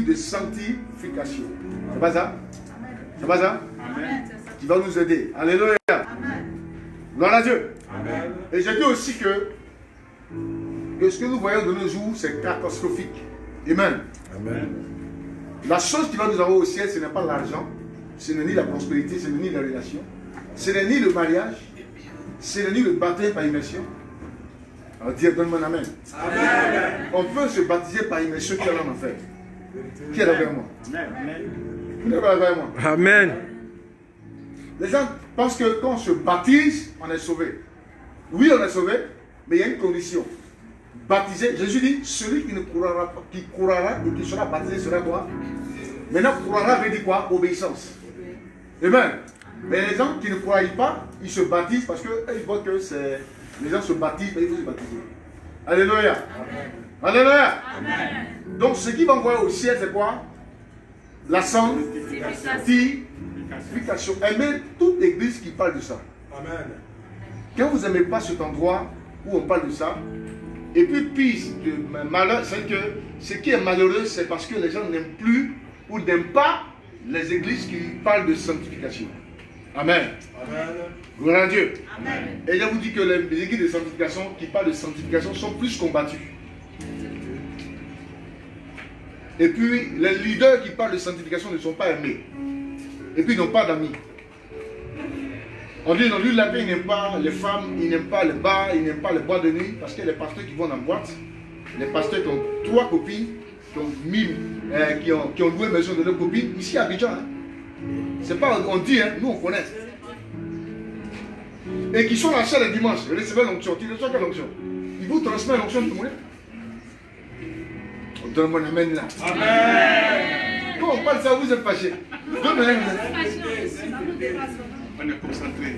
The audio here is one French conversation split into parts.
de sanctification. C'est pas ça? C'est pas ça? Qui va nous aider. Alléluia. Gloire à Dieu. Amen. Et j'ai dit aussi que ce que nous voyons de nos jours, c'est catastrophique. Amen. Amen. La chose qui va nous avoir au ciel, ce n'est pas l'argent, ce n'est ni la prospérité, ce n'est ni la relation, ce n'est ni le mariage, ce n'est ni le baptême par immersion. Alors dis, donne-moi un amen. Amen. On peut se baptiser par immersion qui est en enfer. Qui est avec moi? Qui est avec moi? Amen. Les gens pensent que quand on se baptise, on est sauvé. Oui, on est sauvé, mais il y a une condition. Baptisé, Jésus dit, celui qui courra et qui sera baptisé sera quoi? Maintenant, croira veut dire quoi? Obéissance. Amen. Mais les gens qui ne croient pas, ils se baptisent parce qu'ils voient que les gens se baptisent, mais il faut se baptiser. Alléluia. Amen. Alléluia. Amen. Donc, ce qui va envoyer au ciel, c'est quoi? La sanctification. Aimez toute église qui parle de ça. Amen. Quand vous n'aimez pas cet endroit où on parle de ça, et puis pire, le malheur, c'est que ce qui est malheureux, c'est parce que les gens n'aiment plus ou n'aiment pas les églises qui parlent de sanctification. Amen. Amen. Gloire à Dieu. Amen. Et je vous dis que les églises de sanctification qui parlent de sanctification sont plus combattues. Et puis, les leaders qui parlent de sanctification ne sont pas aimés. Et puis, ils n'ont pas d'amis. On dit, non, lui, la paix, il n'aime pas les femmes, il n'aime pas les bars, il n'aime pas les boîtes de nuit, parce que les pasteurs qui vont en boîte, les pasteurs qui ont 3 copines, qui ont loué maison de leurs copines, ici à Abidjan. Hein. C'est pas, on dit, hein, nous on connaît. Et qui sont là le dimanche, recevez l'onction, tu reçois quelle onction? Ils vous transmettent l'onction de tout le monde. Donne-moi un amen là. Amen. Quand on parle de ça, vous êtes fâchés. Donne-moi un amen. On est concentré.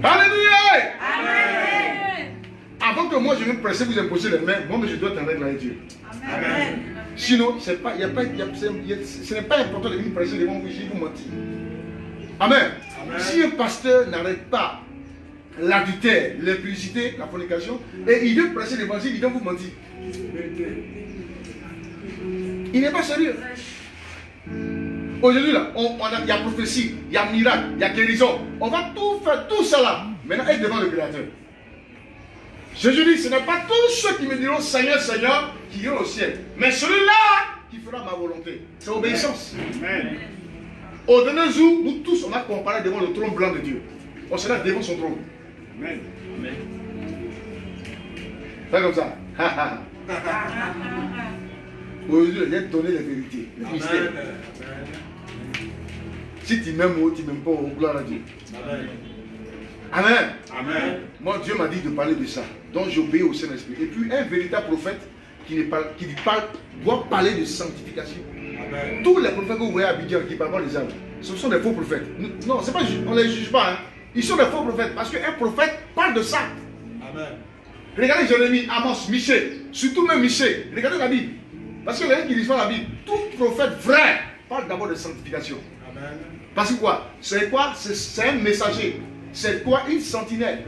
Alléluia! Amen. Avant que moi je me presse, vous imposez les mains, moi mais je dois être en règle avec Dieu. Amen. Sinon, ce n'est pas important de venir presser devant vous, vous mentir. Amen. Amen. Si un pasteur n'arrête pas l'adultère, l'impudicité, la fornication, et il veut presser l'évangile, il doit vous mentir. Il n'est pas sérieux. Aujourd'hui, là, il y a prophétie, il y a miracle, il y a guérison. On va tout faire, tout ça là. Maintenant, être devant le Créateur. Jésus dit, ce n'est pas tous ceux qui me diront Seigneur, Seigneur, qui iront au ciel. Mais celui-là qui fera ma volonté. C'est obéissance. Amen. Au dernier jour, nous tous, on va comparer devant le trône blanc de Dieu. On sera devant son trône. Amen. Amen. Fais comme ça. Aujourd'hui, je viens te donner les vérités, les mystères. Si tu m'aimes ou tu ne m'aimes pas, gloire à Dieu. Amen. Amen. Amen. Moi, Dieu m'a dit de parler de ça. Donc, j'obéis au Saint-Esprit. Et puis, un véritable prophète qui doit parler de sanctification. Amen. Tous les prophètes que vous voyez à Abidjan qui parlent des âmes, ce sont des faux prophètes. Non, c'est pas, on ne les juge pas. Hein. Ils sont des faux prophètes parce qu'un prophète parle de ça. Amen. Regardez Jérémie, Amos, Michée, surtout même Michée. Regardez la Bible. Parce que les gens qui lisent pas la Bible, tout prophète vrai parle d'abord de sanctification. Amen. Parce que quoi? C'est quoi? C'est un messager. C'est quoi? Une sentinelle.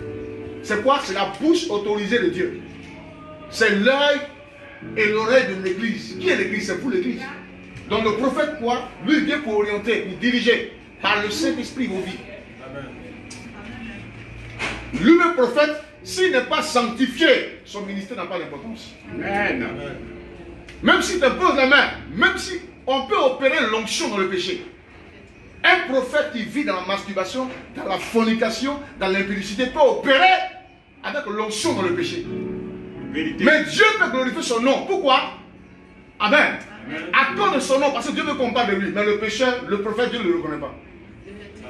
C'est quoi? C'est la bouche autorisée de Dieu. C'est l'œil et l'oreille de l'église. Qui est l'église? C'est vous l'église. Donc le prophète quoi? Lui vient pour orienter, pour diriger par le Saint-Esprit vos vies. Amen. Lui-même prophète, s'il n'est pas sanctifié, son ministère n'a pas d'importance. Amen. Amen. Même si tu poses la main, même si on peut opérer l'onction dans le péché. Un prophète qui vit dans la masturbation, dans la fornication, dans l'impudicité peut opérer avec l'onction dans le péché. Vérité. Mais Dieu peut glorifier son nom. Pourquoi? Amen. Amen. À cause de son nom, parce que Dieu veut qu'on parle de lui. Mais le pécheur, le prophète, Dieu ne le reconnaît pas.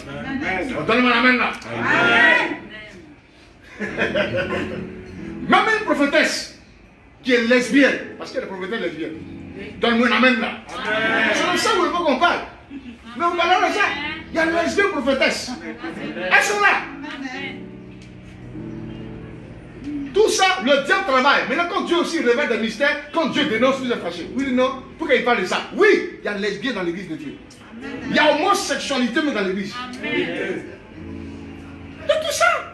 Amen. Amen. Oh, donne-moi la main là. Même une prophétesse qui est lesbienne, parce qu'elle est prophétesse lesbienne. Donne-moi la main là. C'est de ça où il faut qu'on parle. Mais on parle de ça. Il y a les lesbiennes prophétesses. Elles sont là. Tout ça, le diable travaille. Maintenant, quand Dieu aussi révèle des mystères, quand Dieu dénonce, vous êtes fâché. Oui ou non? Pourquoi il parle de ça? Oui, il y a lesbiennes dans l'église de Dieu. Il y a homosexualité même dans l'église. De tout ça.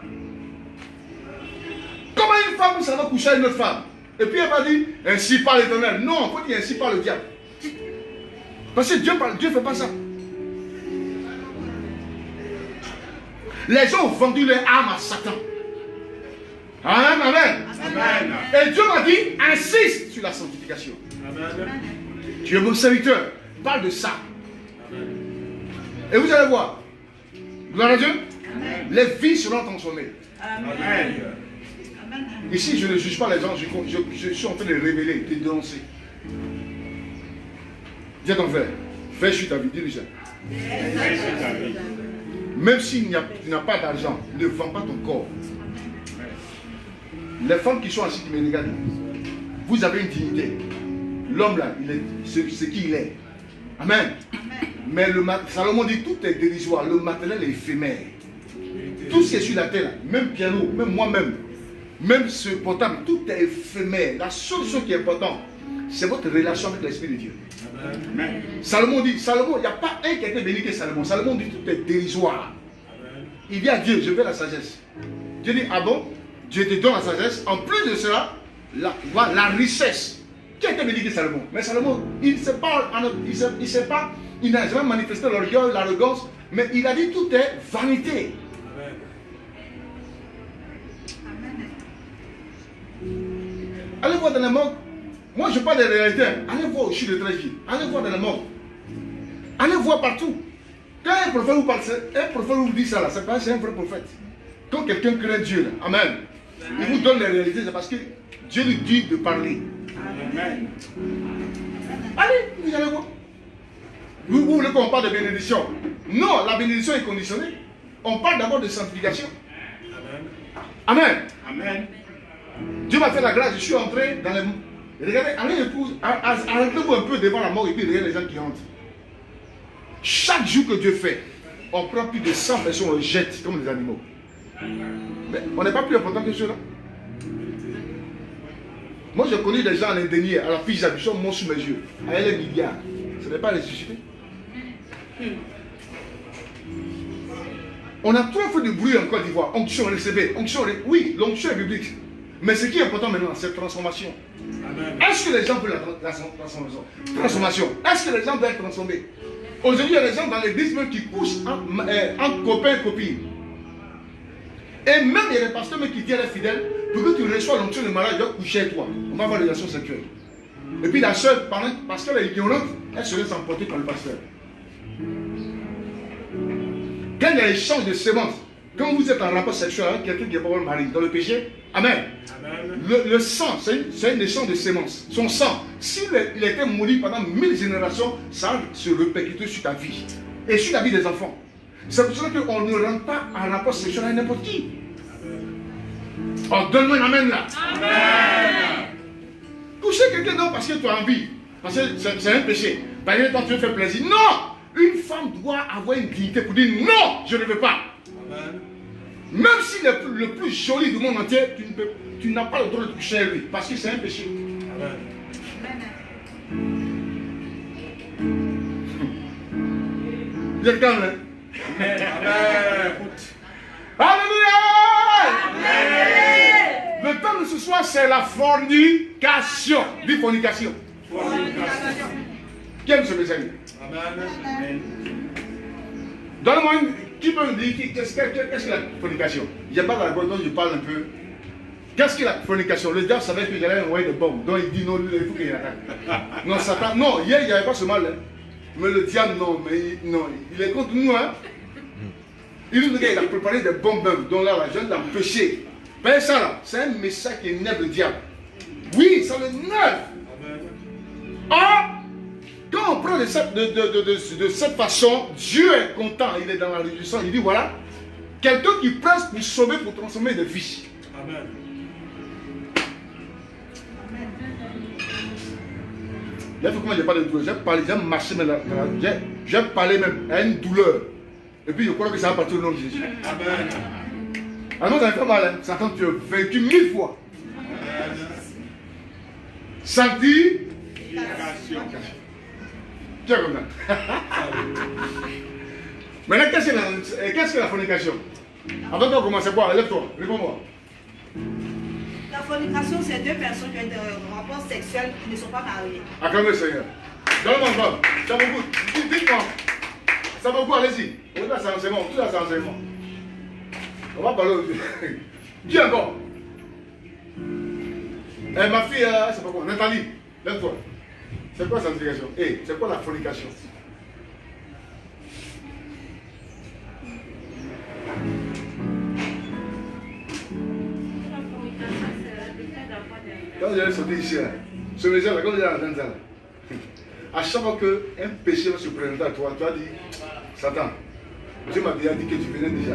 Comment une femme, ça va coucher avec une autre femme? Et puis elle va dire, ainsi parle l'Éternel. Non, il faut dire ainsi parle le diable. Parce que Dieu ne fait pas ça. Les gens ont vendu leur âme à Satan. Amen, amen. Amen. Et Dieu m'a dit, insiste sur la sanctification. Amen. Tu es mon serviteur. Parle de ça. Et vous allez voir. Gloire à Dieu. Les vies seront transformées. Amen. Ici, je ne juge pas les gens. Je suis en train de révéler, de dénoncer. Viens ton frère. Fais sur ta vie. Dis-lui ça. Fais sur ta vie. Même si tu n'as pas d'argent, ne vends pas ton corps. Les femmes qui sont assises qui me regardent, vous avez une dignité. L'homme là, il est ce qu'il est. Amen. Mais Salomon dit tout est dérisoire, le matériel est éphémère. Tout ce qui est sur la terre, même piano, même moi-même, même ce portable, tout est éphémère. La seule chose qui est importante, c'est votre relation avec l'Esprit de Dieu. Amen. Salomon dit, il n'y a pas un qui a été béni que Salomon. Salomon dit tout est dérisoire. Il dit à Dieu, je veux la sagesse. Dieu dit, ah bon? Dieu te donne la sagesse. En plus de cela, la richesse. Qui a été béni que Salomon? Mais Salomon, il n'a jamais manifesté l'orgueil, l'arrogance, mais il a dit tout est vanité. Allez voir dans les morgues. Moi je parle des réalités. Allez voir au chute de Trégie. Allez voir dans les morgues. Allez voir partout. Quand un prophète vous dit ça là, c'est pas un vrai prophète. Quand quelqu'un craint Dieu là, amen, il vous donne les réalités, c'est parce que Dieu lui dit de parler. Amen. Allez, vous allez voir. Vous voulez qu'on parle de bénédiction? Non, la bénédiction est conditionnée. On parle d'abord de sanctification. Amen. Amen. Dieu m'a fait la grâce, je suis entré dans les... Regardez, arrêtez-vous un peu devant la mort et puis regardez les gens qui rentrent. Chaque jour que Dieu fait, on prend plus de 100 personnes, on les jette comme des animaux. Mais on n'est pas plus important que ceux-là. Moi, je connais des gens en Indonésie, à la pizza, ils sont morts sous mes yeux. Avec les milliards. Ce n'est pas ressuscité. On a trop fait de bruit en Côte d'Ivoire. Onction, recevez. Onction, oui, l'onction est biblique. Mais ce qui est important maintenant, c'est la transformation. Est-ce que les gens veulent la transformation? Est-ce que les gens veulent être transformés? Aujourd'hui, il y a des gens dans l'église même qui couchent en copains et copines. Et même il y a des pasteurs qui disent à les fidèles, pour que tu reçois l'onction de malade, tu dois coucher avec toi. On va avoir des relations sexuelles. Et puis la soeur, parce qu'elle est ignorante, elle se laisse emporter par le pasteur. Quand il y a échange de sémences, quand vous êtes en rapport sexuel avec quelqu'un qui n'est pas votre mari, dans le péché, amen. Le sang, c'est une échange de sémences. Son sang, s'il était maudit pendant 1000 générations, ça va se répercuter sur ta vie et sur la vie des enfants. C'est pour cela qu'on ne rentre pas en rapport sexuel avec n'importe qui. Oh, donne-moi un amen là. Amen. Coucher quelqu'un d'autre parce que tu as envie, parce que c'est un péché. Par exemple, quand tu veux faire plaisir. Non! Une femme doit avoir une dignité pour dire non, je ne veux pas. Amen. Même s'il est le plus joli du monde entier, tu n'as pas le droit de coucher avec lui parce que c'est un péché. Amen. Vous êtes calme, hein? Alléluia! Le thème de ce soir, c'est la fornication. Dis fornication. Qui aime ce message? Amen. Donne-moi une. Qui peut me dire qu'est-ce que la fornication? Il n'y a pas la dont je parle un peu. Qu'est-ce que la fornication? Le diable savait que j'allais envoyer des bombes. Donc il dit non, il faut qu'il attaque. Non, Satan. Non, hier il n'y avait pas ce mal. Hein. Mais le diable, non, il est contre nous. Hein. Il nous dit qu'il a préparé des bombes même. Donc là, la jeune l'a empêché. Ben ça là, c'est un message qui énerve le diable. Oui, ça l'énerve. Or, quand on prend de cette façon, Dieu est content, il est dans la réjouissance. Il dit voilà, quelqu'un qui presse pour sauver, pour transformer des vies. Amen. Là, il faut que moi je parle de douleur. J'ai marché, j'ai parlé même à une douleur. Et puis je crois que ça va partir au nom de Jésus. Amen. Alors, ça fait mal, hein? Ça quand tu as vaincu 1000 fois. Sanctification. Tiens comme ça. Maintenant, qu'est-ce que la fornication? Avant de commencer, quoi? Lève-toi, réponds-moi. La fornication, c'est deux personnes qui ont des rapports sexuels qui ne sont pas mariés. Acclamez le Seigneur. Donne-moi une parole. Ça vaut beaucoup. Dites-moi. Ça vaut beaucoup, allez-y. Tout ça, c'est enseignement. Tout ça, c'est enseignement. On va parler aujourd'hui. Qui encore? Ma fille, c'est pas quoi? Nathalie, lève-toi. C'est quoi sa signification? C'est quoi la fornication? Quand vous allez sauter ici, ce métier là, quand vous allez entendre ça, à chaque fois qu'un péché va se présenter à toi, tu as dit, Satan, Dieu m'a déjà dit que tu venais déjà.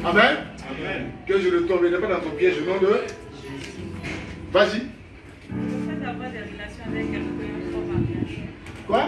Amen. Amen. Que je ne tomberai pas dans ton piège au nom de... Vas-y. Le fait d'avoir des relations avec quelqu'un, il faut mariage. Quoi?